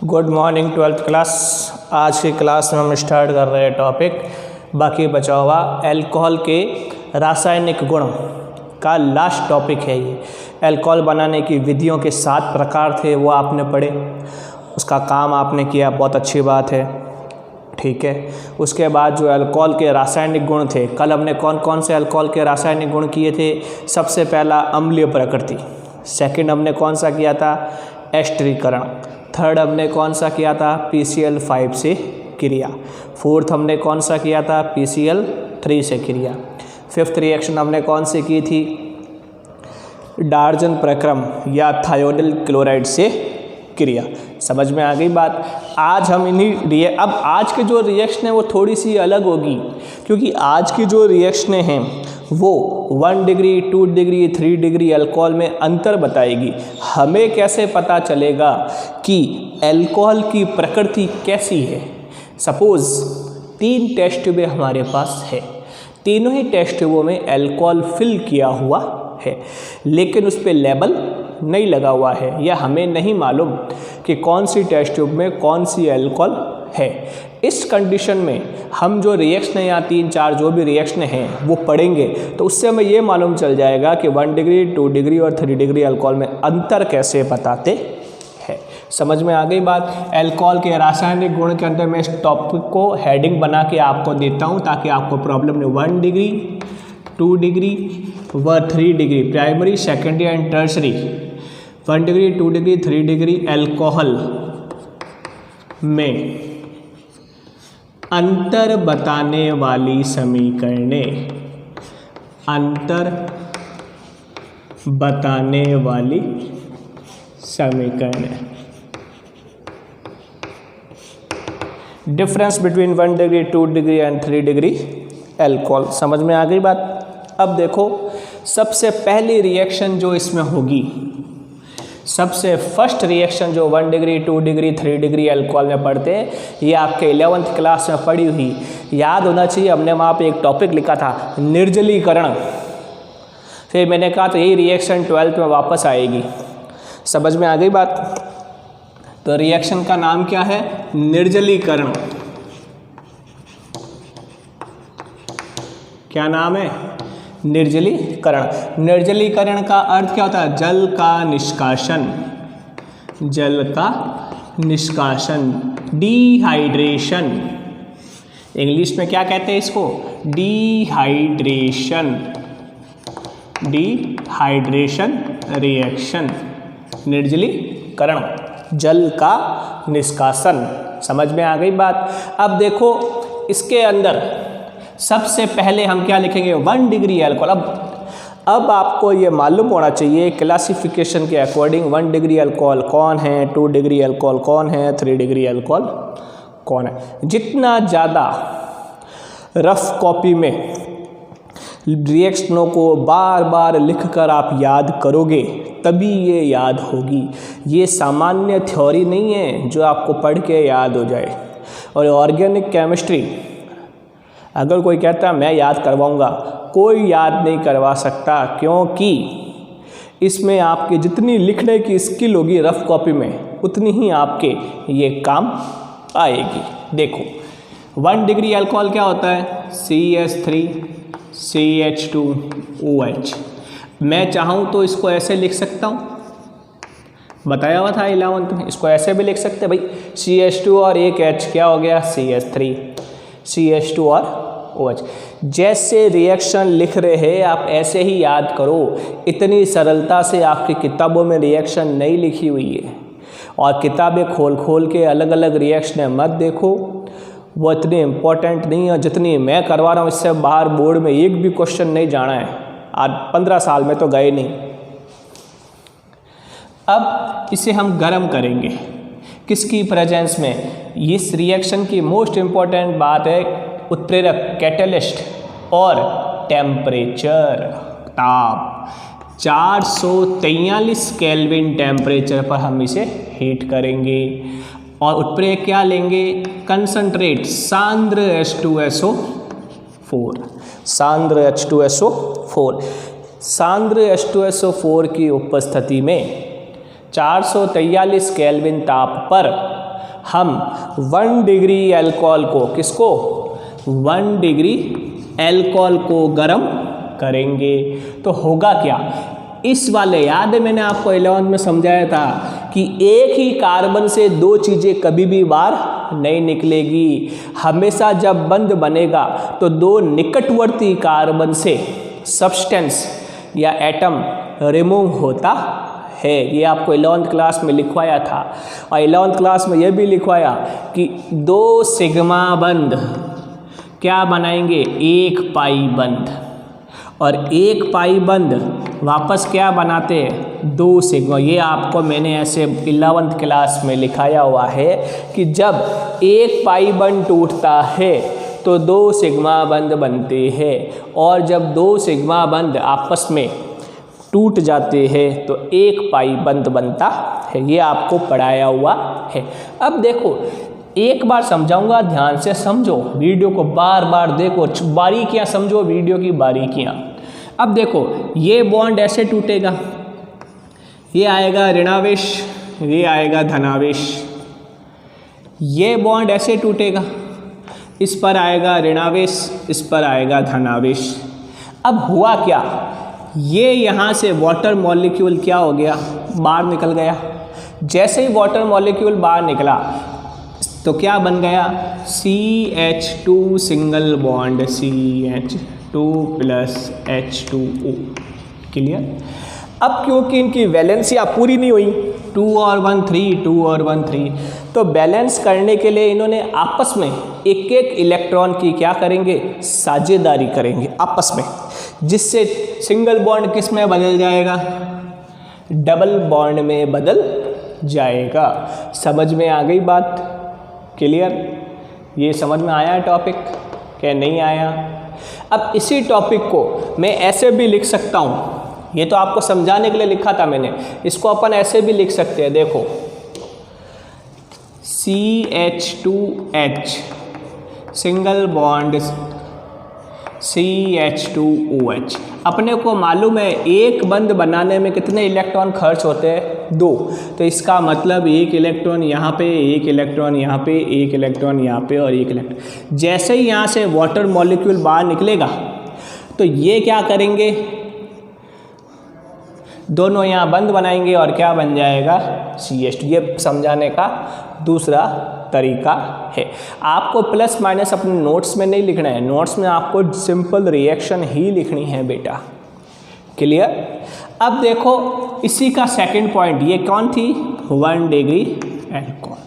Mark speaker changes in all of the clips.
Speaker 1: Good morning 12th class. आज की class में हम स्टार्ट कर रहे हैं टॉपिक बाकी बचा हुआ अल्कोहल के रासायनिक गुण का लास्ट टॉपिक है। ये अल्कोहल बनाने की विधियों के 7 प्रकार थे, वो आपने पढ़े, उसका काम आपने किया, बहुत अच्छी बात है, ठीक है। उसके बाद जो अल्कोहल के रासायनिक गुण थे, कल हमने कौन कौन से अल्कोहल के रासायनिक गुण किए थे। सबसे पहला अम्लीय प्रकृति, सेकंड हमने कौन सा किया था, एस्टरीकरण, थर्ड हमने कौन सा किया था, PCl5 से क्रिया, फोर्थ हमने कौन सा किया था, PCl3 से क्रिया, फिफ्थ रिएक्शन हमने कौन सी की थी, डार्जन प्रक्रम या थायोडिल क्लोराइड से क्रिया। समझ में आ गई बात। आज हम अब आज के जो रिएक्शन है वो थोड़ी सी अलग होगी, क्योंकि आज की जो रिएक्शनें हैं वो 1 डिग्री 2 डिग्री 3 डिग्री अल्कोहल में अंतर बताएगी। हमें कैसे पता चलेगा कि अल्कोहल की प्रकृति कैसी है। सपोज़ 3 टेस्ट ट्यूबें हमारे पास है, तीनों ही टेस्ट ट्यूबों में अल्कोहल फिल किया हुआ है, लेकिन उस पर लेबल नहीं लगा हुआ है, या हमें नहीं मालूम कि कौन सी टेस्ट ट्यूब में कौन सी अल्कोहल है। इस कंडीशन में हम जो रिएक्शन या 3-4 जो भी रिएक्शन हैं वो पढ़ेंगे, तो उससे हमें ये मालूम चल जाएगा कि 1 डिग्री 2 डिग्री और 3 डिग्री अल्कोहल में अंतर कैसे बताते हैं। समझ में आ गई बात। अल्कोहल के रासायनिक गुण के अंदर मैं इस टॉपिक को हेडिंग बना के आपको देता हूँ ताकि आपको प्रॉब्लम नहीं। 1 डिग्री 2 डिग्री व 3 degree primary, secondary and tertiary, 1 degree 2 degree 3 degree alcohol में अंतर बताने वाली समीकरणें, अंतर बताने वाली समीकरणें, difference between 1 degree 2 degree and 3 degree alcohol. समझ में आ गई बात। अब देखो, सबसे पहली रिएक्शन जो इसमें होगी, सबसे फर्स्ट रिएक्शन जो 1 डिग्री 2 डिग्री 3 डिग्री अल्कोहल में पढ़ते हैं, ये आपके 11th क्लास में पढ़ी हुई याद होना चाहिए। हमने वहाँ पे एक टॉपिक लिखा था निर्जलीकरण, फिर मैंने कहा तो यही रिएक्शन 12th में वापस आएगी। समझ में आ गई बात। तो रिएक्शन का नाम क्या है, निर्जलीकरण। क्या नाम है, निर्जलीकरण। निर्जलीकरण का अर्थ क्या होता है, जल का निष्कासन, जल का निष्कासन, डिहाइड्रेशन। इंग्लिश में क्या कहते हैं इसको, डिहाइड्रेशन, डिहाइड्रेशन रिएक्शन, निर्जलीकरण, जल का निष्कासन। समझ में आ गई बात। अब देखो, इसके अंदर सबसे पहले हम क्या लिखेंगे, 1 डिग्री अल्कोहल। अब आपको ये मालूम होना चाहिए क्लासिफिकेशन के अकॉर्डिंग 1 डिग्री अल्कोहल कौन है, 2 डिग्री अल्कोहल कौन है, 3 डिग्री अल्कोहल कौन है। जितना ज़्यादा रफ कॉपी में रिएक्शनों को बार बार लिखकर आप याद करोगे तभी ये याद होगी। ये सामान्य थ्योरी नहीं है जो आपको पढ़ के याद हो जाए। और ऑर्गेनिक केमिस्ट्री अगर कोई कहता है मैं याद करवाऊंगा, कोई याद नहीं करवा सकता, क्योंकि इसमें आपके जितनी लिखने की स्किल होगी रफ कॉपी में, उतनी ही आपके ये काम आएगी। देखो, 1 डिग्री अल्कोहल क्या होता है, CH3 CH2OH। मैं चाहूँ तो इसको ऐसे लिख सकता हूँ, बताया हुआ था 11th में, इसको ऐसे भी लिख सकते हैं भाई, CH2 और एक H क्या हो गया, CH3, CH2 और OH। जैसे रिएक्शन लिख रहे हैं आप ऐसे ही याद करो। इतनी सरलता से आपकी किताबों में रिएक्शन नहीं लिखी हुई है, और किताबें खोल खोल के अलग अलग रिएक्शन मत देखो, वो इतनी इम्पोर्टेंट नहीं है जितनी मैं करवा रहा हूँ। इससे बाहर बोर्ड में एक भी क्वेश्चन नहीं जाना है, आज 15 साल में तो गए नहीं। अब इसे हम गर्म करेंगे, किसकी प्रेजेंस में। इस रिएक्शन की मोस्ट इम्पॉर्टेंट बात है उत्प्रेरक, कैटलिस्ट और टेम्परेचर, ताप। 443 केल्विन टेम्परेचर पर हम इसे हीट करेंगे, और उत्प्रेरक क्या लेंगे, कंसंट्रेट, सांद्र H2SO4, सांद्र H2SO4। सांद्र H2SO4 की उपस्थिति में 443 केल्विन ताप पर हम 1 डिग्री अल्कोहल को, किसको, 1 डिग्री अल्कोहल को गर्म करेंगे तो होगा क्या, इस वाले, याद है मैंने आपको 11th में समझाया था कि एक ही कार्बन से दो चीज़ें कभी भी बाहर नहीं निकलेगी। हमेशा जब बंध बनेगा तो दो निकटवर्ती कार्बन से सब्सटेंस या एटम रिमूव होता है। ये आपको 11th क्लास में लिखवाया था। और 11th क्लास में यह भी लिखवाया कि दो सिग्मा बंध क्या बनाएंगे, एक पाई बंध, और एक पाई बंध वापस क्या बनाते हैं, दो सिग्मा। ये आपको मैंने ऐसे 11th क्लास में लिखाया हुआ है कि जब एक पाई बंध टूटता है तो दो सिग्मा बंध बनते हैं, और जब दो सिग्मा बंध आपस में टूट जाते हैं तो एक पाई बंध बनता है। ये आपको पढ़ाया हुआ है। अब देखो, एक बार समझाऊंगा, ध्यान से समझो, वीडियो को बार बार देखो, बारीकियां समझो, वीडियो की बारीकियां। अब देखो, ये बॉन्ड ऐसे टूटेगा, ये आएगा ऋणावेश, ये आएगा धनावेश। ये बॉन्ड ऐसे टूटेगा, इस पर आएगा ऋणावेश, इस पर आएगा धनावेश। अब हुआ क्या, ये यहाँ से वाटर मॉलिक्यूल क्या हो गया, बाहर निकल गया। जैसे ही वाटर मॉलिक्यूल बाहर निकला तो क्या बन गया, CH2 single bond, CH2 plus H2O। Clear. अब क्योंकि इनकी वैलेंसियाँ पूरी नहीं हुई, 2 और 1 3, 2 और 1 3, तो बैलेंस करने के लिए इन्होंने आपस में एक एक इलेक्ट्रॉन की क्या करेंगे, साझेदारी करेंगे आपस में, जिससे सिंगल बॉन्ड किस में बदल जाएगा, डबल बॉन्ड में बदल जाएगा। समझ में आ गई बात, क्लियर। ये समझ में आया टॉपिक क्या नहीं आया। अब इसी टॉपिक को मैं ऐसे भी लिख सकता हूँ, ये तो आपको समझाने के लिए लिखा था मैंने, इसको अपन ऐसे भी लिख सकते हैं। देखो, CH2H सिंगल बॉन्ड CH2OH। अपने को मालूम है एक बंध बनाने में कितने इलेक्ट्रॉन खर्च होते हैं, 2। तो इसका मतलब एक इलेक्ट्रॉन यहाँ पे, एक इलेक्ट्रॉन यहाँ पे, एक इलेक्ट्रॉन यहाँ पे और एक इलेक्ट्रॉन। जैसे ही यहाँ से वाटर मॉलिक्यूल बाहर निकलेगा तो ये क्या करेंगे, दोनों यहाँ बंध बनाएंगे और क्या बन जाएगा, CH2। ये समझाने का दूसरा तरीका है। आपको प्लस माइनस अपने नोट्स में नहीं लिखना है, नोट्स में आपको सिंपल रिएक्शन ही लिखनी है बेटा। क्लियर। अब देखो, इसी का सेकंड पॉइंट, ये कौन थी, 1 डिग्री अल्कोहल,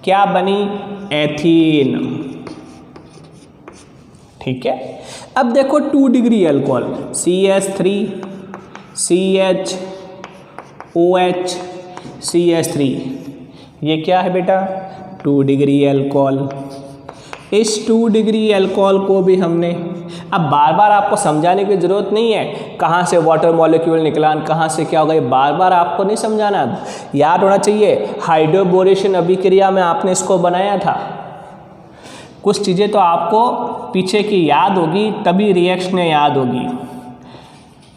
Speaker 1: क्या बनी, एथीन। ठीक है। अब देखो 2 degree alcohol, CH3 CHOH CH3, ये क्या है बेटा, 2 डिग्री अल्कोहल। इस 2 डिग्री अल्कोहल को भी हमने, अब बार बार आपको समझाने की ज़रूरत नहीं है कहाँ से वाटर मॉलिक्यूल निकला, कहाँ से क्या हो गया, बार बार आपको नहीं समझाना, याद होना चाहिए। हाइड्रोबोरेशन अभिक्रिया में आपने इसको बनाया था, कुछ चीज़ें तो आपको पीछे की याद होगी तभी रिएक्शन याद होगी।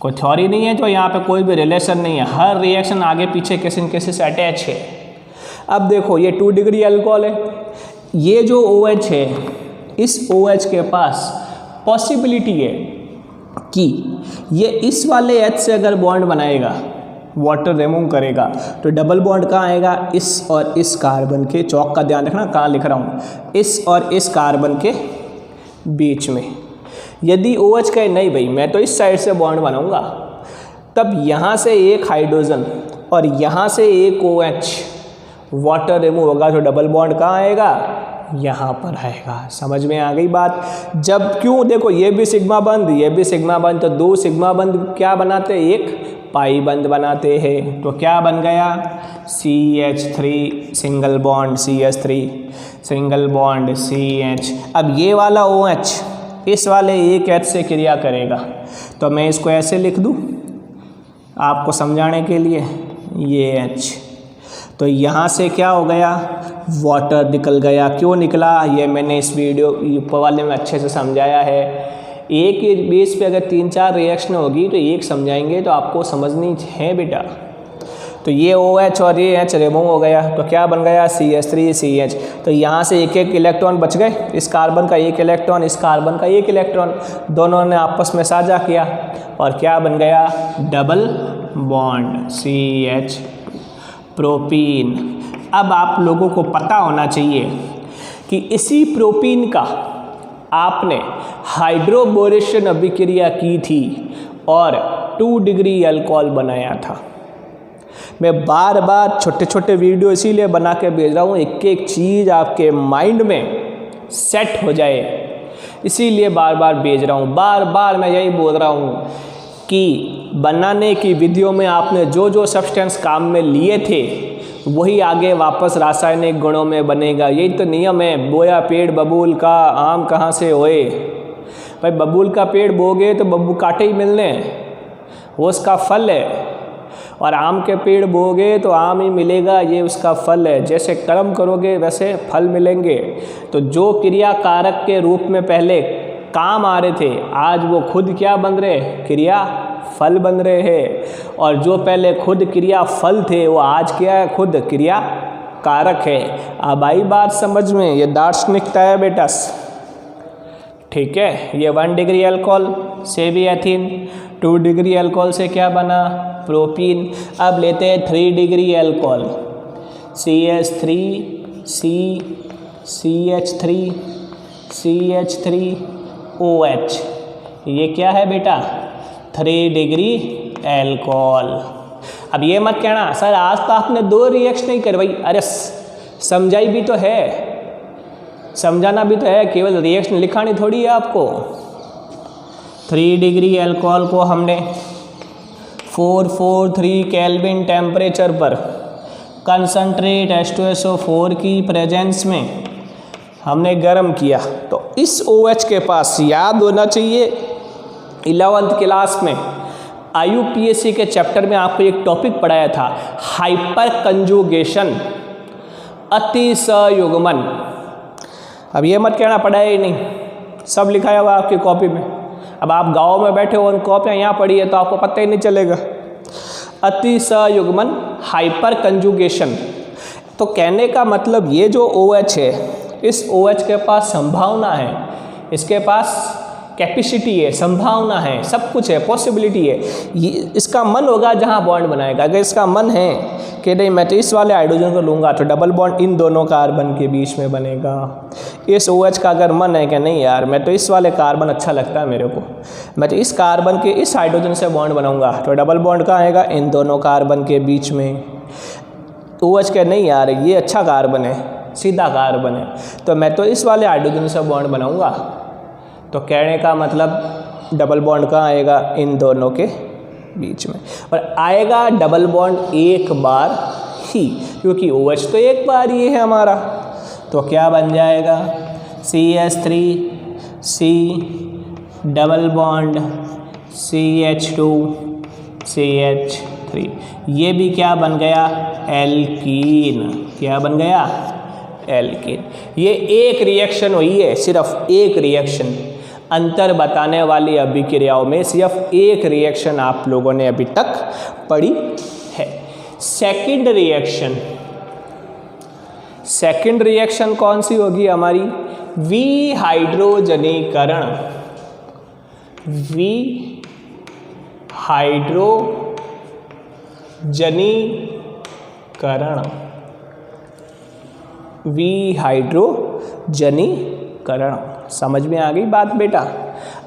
Speaker 1: कोई थ्योरी नहीं है तो यहाँ पे कोई भी रिलेशन नहीं है, हर रिएक्शन आगे पीछे किसी न किसी से अटैच है। अब देखो, ये 2 डिग्री अल्कोहल है, ये जो OH है, इस OH के पास पॉसिबिलिटी है कि ये इस वाले H से अगर बॉन्ड बनाएगा, वाटर रिमूव करेगा, तो डबल बॉन्ड कहाँ आएगा, इस और इस कार्बन के, चौक का ध्यान रखना कहाँ लिख रहा हूँ, इस और इस कार्बन के बीच में। यदि OH कहे नहीं भाई मैं तो इस साइड से बॉन्ड बनाऊंगा, तब यहाँ से एक हाइड्रोजन और यहाँ से एक OH, वाटर रिमूव होगा तो डबल बॉन्ड कहाँ आएगा, यहाँ पर आएगा। समझ में आ गई बात। जब क्यों, देखो ये भी सिग्मा बंध, ये भी सिग्मा बंध, तो दो सिग्मा बंध क्या बनाते हैं, एक पाई बंध बनाते हैं। तो क्या बन गया, CH3 single bond CH3 single bond CH। अब ये वाला OH इस वाले एक H से क्रिया करेगा, तो मैं इसको ऐसे लिख दूँ आपको समझाने के लिए, ये H। तो यहाँ से क्या हो गया, वाटर निकल गया। क्यों निकला, ये मैंने इस वीडियो ऊपर वाले में अच्छे से समझाया है। एक ही बेस पे अगर 3-4 रिएक्शन होगी तो एक समझाएंगे तो आपको समझनी है बेटा। तो ये OH और ये H रिमूव हो गया, तो क्या बन गया CH3CH। तो यहाँ से एक एक इलेक्ट्रॉन बच गए, इस कार्बन का एक इलेक्ट्रॉन, इस कार्बन का एक इलेक्ट्रॉन, दोनों ने आपस में साझा किया और क्या बन गया डबल बॉन्ड CH प्रोपीन। अब आप लोगों को पता होना चाहिए कि इसी प्रोपीन का आपने हाइड्रोबोरेशन अभिक्रिया की थी और 2 डिग्री अल्कोहल बनाया था। मैं बार बार छोटे छोटे वीडियो इसीलिए बना के भेज रहा हूँ, एक एक चीज़ आपके माइंड में सेट हो जाए, इसीलिए बार बार भेज रहा हूँ। बार बार मैं यही बोल रहा हूँ कि बनाने की विधियों में आपने जो जो सब्सटेंस काम में लिए थे वही आगे वापस रासायनिक गुणों में बनेगा। यही तो नियम है, बोया पेड़ बबूल का आम कहाँ से होए। भाई बबूल का पेड़ बोगे तो बब्बू कांटे ही मिलने हैं, वो उसका फल है, और आम के पेड़ बोगे तो आम ही मिलेगा, ये उसका फल है। जैसे कर्म करोगे वैसे फल मिलेंगे। तो जो क्रिया कारक के रूप में पहले काम आ रहे थे, आज वो खुद क्या बन रहे, क्रिया फल बन रहे हैं। और जो पहले खुद क्रिया फल थे वो आज क्या है, खुद क्रिया कारक है। अब आई बात समझ में, ये दार्शनिकता है बेटा, ठीक है। ये 1 डिग्री अल्कोहल से भी एथीन, 2 डिग्री अल्कोहल से क्या बना प्रोपीन। अब लेते हैं 3 degree alcohol CH3 CH3 CH3OH, ये क्या है बेटा 3 डिग्री अल्कोहल। अब ये मत कहना सर आज तो आपने 2 रिएक्शन नहीं करवाई, अरे समझाई भी तो है, समझाना भी तो है, केवल रिएक्शन लिखानी थोड़ी है आपको। 3 डिग्री अल्कोहल को हमने 443 केल्विन टेम्परेचर पर कंसंट्रेट H2SO4 की प्रेजेंस में हमने गर्म किया। तो इस OH के पास याद होना चाहिए 11th क्लास में IUPAC के चैप्टर में आपको एक टॉपिक पढ़ाया था, हाइपर कंजुगेशन, अति संयुग्मन। अब ये मत कहना पढ़ाया ही नहीं, सब लिखाया हुआ आपकी कॉपी में। अब आप गांव में बैठे हो, उन कॉपियाँ यहाँ पढ़ी है तो आपको पता ही नहीं चलेगा। अति संयुग्मन, हाइपर कंजुगेशन। तो कहने का मतलब ये जो OH है, इस OH के पास संभावना है, इसके पास कैपेसिटी है, संभावना है, सब कुछ है, पॉसिबिलिटी है। ये इसका मन होगा जहाँ बॉन्ड बनाएगा। अगर इसका मन है कि नहीं मैं तो इस वाले हाइड्रोजन को लूँगा तो डबल बॉन्ड इन दोनों कार्बन के बीच में बनेगा। इस OH का अगर मन है कि नहीं यार मैं तो इस वाले कार्बन अच्छा लगता है मेरे को, मैं तो इस कार्बन के इस हाइड्रोजन से बॉन्ड बनाऊँगा, तो डबल बॉन्ड कहाँ आएगा, इन दोनों कार्बन के बीच में। OH के नहीं यार ये अच्छा कार्बन है, सीधा कार्बन है, तो मैं तो इस वाले हाइड्रोजन से बॉन्ड बनाऊँगा। तो कहने का मतलब डबल बॉन्ड कहाँ आएगा, इन दोनों के बीच में। और आएगा डबल बॉन्ड एक बार ही, क्योंकि OH तो एक बार ही है हमारा। तो क्या बन जाएगा CH3 C double bond CH2 CH3, ये भी क्या बन गया एल्कीन। क्या बन गया एल्कीन। ये एक रिएक्शन हुई है, सिर्फ एक रिएक्शन। अंतर बताने वाली अभिक्रियाओं में सिर्फ एक रिएक्शन आप लोगों ने अभी तक पढ़ी है। सेकंड रिएक्शन कौन सी होगी हमारी, विहाइड्रोजनीकरण। विहाइड्रोजनीकरण समझ में आ गई बात बेटा।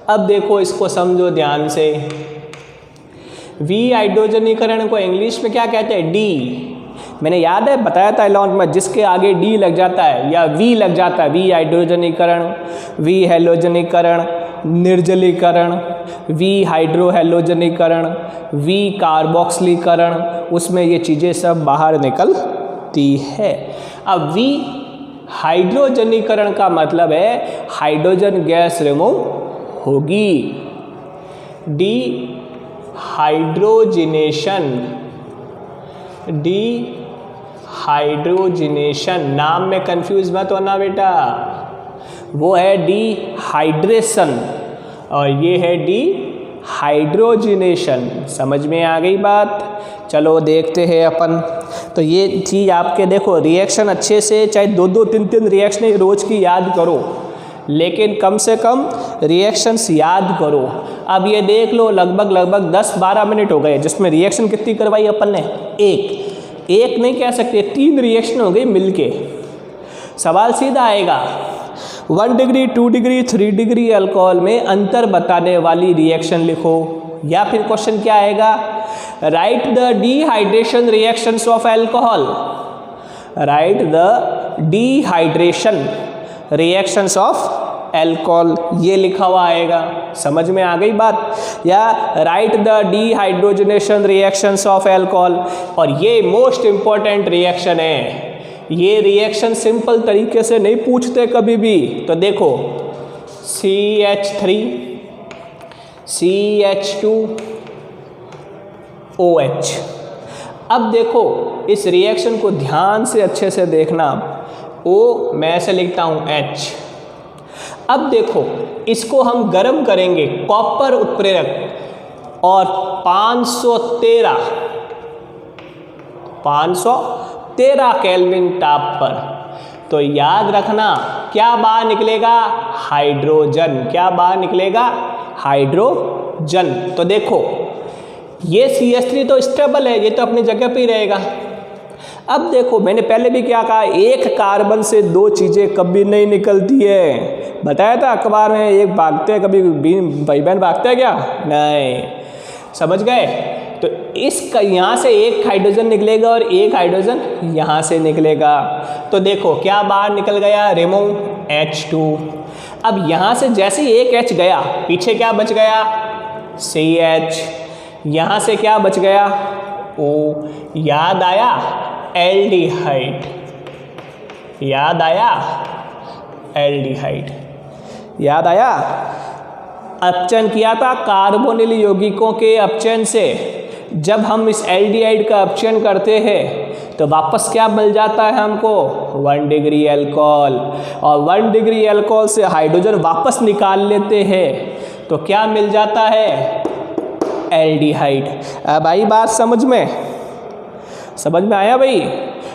Speaker 1: अब देखो इसको समझो ध्यान से। विहाइड्रोजनीकरण को इंग्लिश में क्या कहते हैं, डी। मैंने याद है बताया था 11th में, जिसके आगे डी लग जाता है या वी लग जाता है, वी हाइड्रोजनीकरण, वी हैलोजनीकरण, निर्जलीकरण, वी हाइड्रोहेलोजनीकरण, वी कार्बोक्सिलीकरण, उसमें ये चीज़ें सब बाहर निकलती है। अब वी हाइड्रोजनीकरण का मतलब है हाइड्रोजन गैस रिमूव होगी। डी हाइड्रोजिनेशन, नाम में कंफ्यूज मत होना बेटा, वो है डी हाइड्रेशन और ये है डी हाइड्रोजिनेशन। समझ में आ गई बात। चलो देखते हैं अपन। तो ये चीज़ आपके देखो, रिएक्शन अच्छे से चाहे 2-2 3-3 रिएक्शन रोज़ की याद करो, लेकिन कम से कम रिएक्शंस याद करो। अब ये देख लो लगभग 10-12 मिनट हो गए, जिसमें रिएक्शन कितनी करवाई अपन ने? एक नहीं कह सकते, 3 रिएक्शन हो गई मिलके। सवाल सीधा आएगा, 1 डिग्री 2 डिग्री 3 डिग्री अल्कोहल में अंतर बताने वाली रिएक्शन लिखो। या फिर क्वेश्चन क्या आएगा, right the dehydration reactions of alcohol. Right the dehydration reactions of alcohol, ये लिखा हुआ आएगा। समझ में आ गई बात? या right the dehydrogenation reactions of alcohol. और ये मोस्ट इंपॉर्टेंट रिएक्शन है, ये रिएक्शन सिंपल तरीके से नहीं पूछते कभी भी। तो देखो CH3 CH2 OH। अब देखो इस रिएक्शन को ध्यान से अच्छे से देखना। O मैं ऐसे लिखता हूं H। अब देखो इसको हम गर्म करेंगे कॉपर उत्प्रेरक और 513 केल्विन ताप पर। तो याद रखना क्या बाहर निकलेगा? हाइड्रोजन। क्या बाहर निकलेगा? हाइड्रोजन। तो देखो ये CH3 तो स्टेबल है, ये तो अपनी जगह पे ही रहेगा। अब देखो मैंने पहले भी क्या कहा, एक कार्बन से 2 चीज़ें कभी नहीं निकलती है। बताया था अखबार में, एक भागते हैं कभी भाई बहन भागते हैं क्या? नहीं, समझ गए? तो इसका यहाँ से एक हाइड्रोजन निकलेगा और एक हाइड्रोजन यहाँ से निकलेगा। तो देखो क्या बाहर निकल गया? Remove H2। अब यहाँ से जैसे ही एक H गया, पीछे क्या बच गया? CH। यहाँ से क्या बच गया? O। याद आया? एल्डिहाइड। याद आया? एल्डिहाइड। याद आया? अपचयन किया था कार्बोनिल यौगिकों के अपचयन से। जब हम इस एल्डिहाइड का अपचयन करते हैं तो वापस क्या मिल जाता है हमको? 1 डिग्री अल्कोहल। और 1 डिग्री अल्कोहल से हाइड्रोजन वापस निकाल लेते हैं तो क्या मिल जाता है? एल्डिहाइड। अब आई बात समझ में? समझ में आया भाई?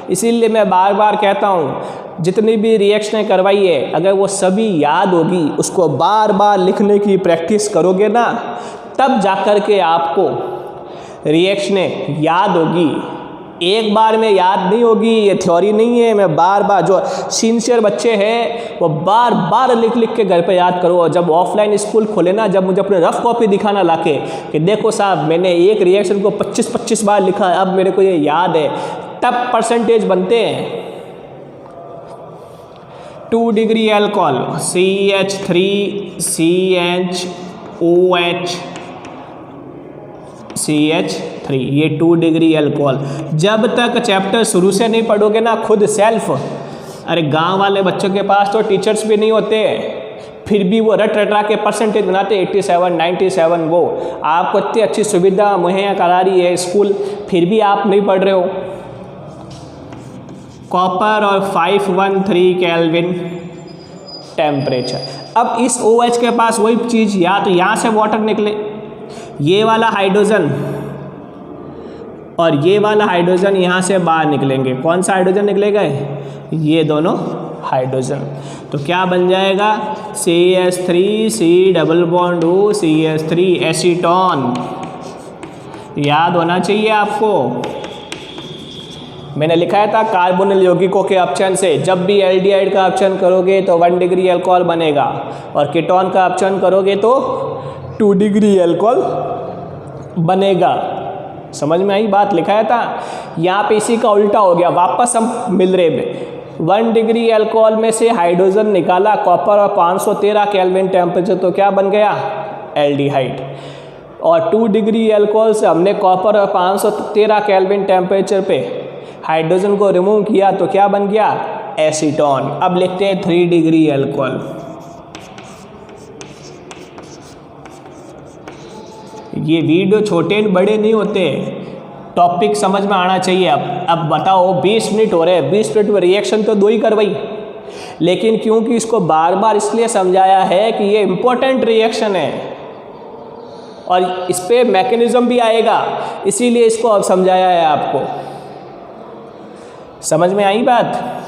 Speaker 1: इसीलिए मैं बार बार कहता हूँ जितनी भी रिएक्शनें करवाई है, अगर वो सभी याद होगी, उसको बार बार लिखने की प्रैक्टिस करोगे ना, तब जाकर के आपको रिएक्शनें याद होगी। एक बार में याद नहीं होगी, ये थ्योरी नहीं है। मैं बार बार, जो सिंसियर बच्चे हैं वो बार बार लिख लिख के घर पे याद करो। जब ऑफलाइन स्कूल खोले ना, जब मुझे अपने रफ कॉपी दिखाना लाके कि देखो साहब मैंने एक रिएक्शन को 25-25 बार लिखा है, अब मेरे को ये याद है, तब परसेंटेज बनते हैं। 2 degree alcohol CH3 CHOH CH3, ये 2 डिग्री अल्कोहल। जब तक चैप्टर शुरू से नहीं पढ़ोगे ना खुद सेल्फ, अरे गांव वाले बच्चों के पास तो टीचर्स भी नहीं होते, फिर भी वो रट रटा के परसेंटेज बनाते 87 97। वो आपको इतनी अच्छी सुविधा मुहैया करा रही है स्कूल, फिर भी आप नहीं पढ़ रहे हो। कॉपर और 513 केल्विन टेम्परेचर। अब इस OH के पास वही चीज़, या तो यहाँ से वाटर निकले, ये वाला हाइड्रोजन और ये वाला हाइड्रोजन यहाँ से बाहर निकलेंगे। कौन सा हाइड्रोजन निकलेगा? ये दोनों हाइड्रोजन। तो क्या बन जाएगा? CH3 C+O CH3 acetone. याद होना चाहिए आपको। मैंने लिखा था कार्बोनिल यौगिकों के अपचयन से, जब भी एल्डिहाइड का अपचयन करोगे तो 1 डिग्री अल्कोहल बनेगा, और कीटोन का अपचयन करोगे तो 2 डिग्री अल्कोहल बनेगा। समझ में आई बात? लिखाया था यहाँ पे, इसी का उल्टा हो गया। वापस हम मिल रहे में 1 डिग्री अल्कोहल में से हाइड्रोजन निकाला, कॉपर और 513 केल्विन टेम्परेचर, तो क्या बन गया? एल्डिहाइड। और 2 डिग्री अल्कोहल से हमने कॉपर और 513 केल्विन टेम्परेचर पे हाइड्रोजन को रिमूव किया तो क्या बन गया? एसीटोन। अब लिखते हैं 3 डिग्री अल्कोहल। ये वीडियो छोटे बड़े नहीं होते, टॉपिक समझ में आना चाहिए। अब बताओ 20 मिनट हो रहे हैं, 20 मिनट में रिएक्शन तो 2 ही करवाई, लेकिन क्योंकि इसको बार बार इसलिए समझाया है कि ये इम्पोर्टेंट रिएक्शन है। और इस पे मैकेनिज्म भी आएगा, इसीलिए इसको अब समझाया है आपको। समझ में आई बात?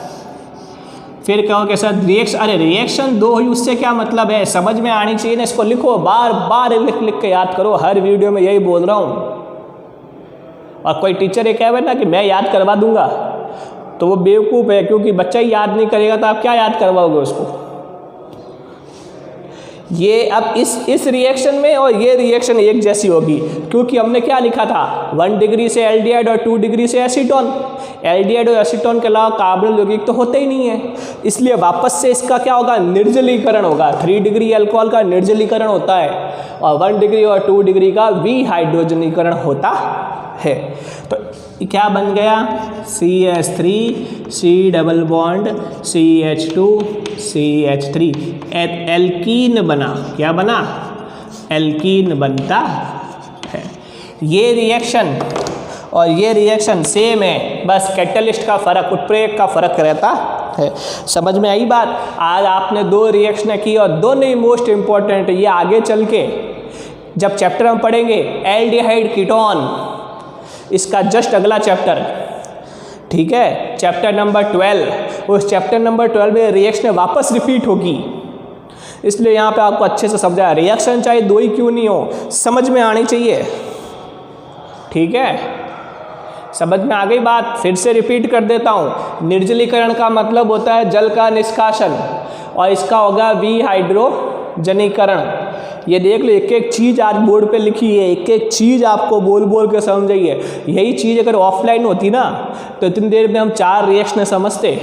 Speaker 1: फिर कहो के साथ रिएक्शन, अरे रिएक्शन दो हुई उससे क्या मतलब है, समझ में आनी चाहिए ना, इसको लिखो, बार बार लिख लिख के याद करो, हर वीडियो में यही बोल रहा हूँ। और कोई टीचर ये कहे ना कि मैं याद करवा दूंगा तो वो बेवकूफ़ है, क्योंकि बच्चा ही याद नहीं करेगा तो आप क्या याद करवाओगे उसको। ये अब इस रिएक्शन में और ये रिएक्शन एक जैसी होगी, क्योंकि हमने क्या लिखा था, 1 डिग्री से एल्डिहाइड और 2 डिग्री से एसीटोन। एल्डिहाइड और एसीटोन के अलावा कार्बोनिल यौगिक तो होते ही नहीं है, इसलिए वापस से इसका क्या होगा, निर्जलीकरण होगा। 3 डिग्री अल्कोहल का निर्जलीकरण होता है और 1 डिग्री और 2 डिग्री का विहाइड्रोजनीकरण होता है। तो क्या बन गया, CH3 C double bond CH2 CH3 alkene बना। क्या बना, एल्कीन बनता है। ये रिएक्शन और ये रिएक्शन सेम है, बस कैटलिस्ट का फ़र्क, उत्प्रेरक का फ़र्क रहता है। समझ में आई बात? आज आपने 2 रिएक्शन की और दोनों ही मोस्ट इम्पॉर्टेंट, ये आगे चल के जब चैप्टर हम पढ़ेंगे एल्डिहाइड कीटोन, इसका जस्ट अगला चैप्टर, ठीक है, चैप्टर नंबर 12, उस चैप्टर नंबर 12 में रिएक्शन वापस रिपीट होगी, इसलिए यहाँ पे आपको अच्छे से समझाया। रिएक्शन चाहे 2 ही क्यों नहीं हो, समझ में आनी चाहिए, ठीक है। समझ में आ गई बात? फिर से रिपीट कर देता हूँ। निर्जलीकरण का मतलब होता है जल का निष्कासन, और इसका होगा विहाइड्रोजनीकरण। ये देख लो, एक एक चीज़ आज बोर्ड पे लिखी है, एक एक चीज़ आपको बोल बोल के समझाइए। यही चीज़ अगर ऑफलाइन होती ना तो इतनी देर में हम 4 रिएक्शन समझते।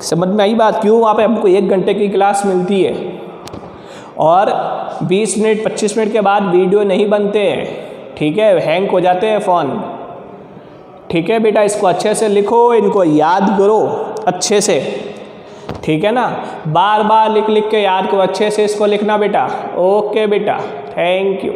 Speaker 1: समझ में आई बात? क्यों वहाँ पे हमको 1 घंटे की क्लास मिलती है और 20 मिनट 25 मिनट के बाद वीडियो नहीं बनते हैं, ठीक है, हैंग हो जाते हैं फ़ोन। ठीक है बेटा, इसको अच्छे से लिखो, इनको याद करो अच्छे से, ठीक है ना, बार बार लिख लिख के याद करो अच्छे से, इसको लिखना बेटा। ओके बेटा, थैंक यू।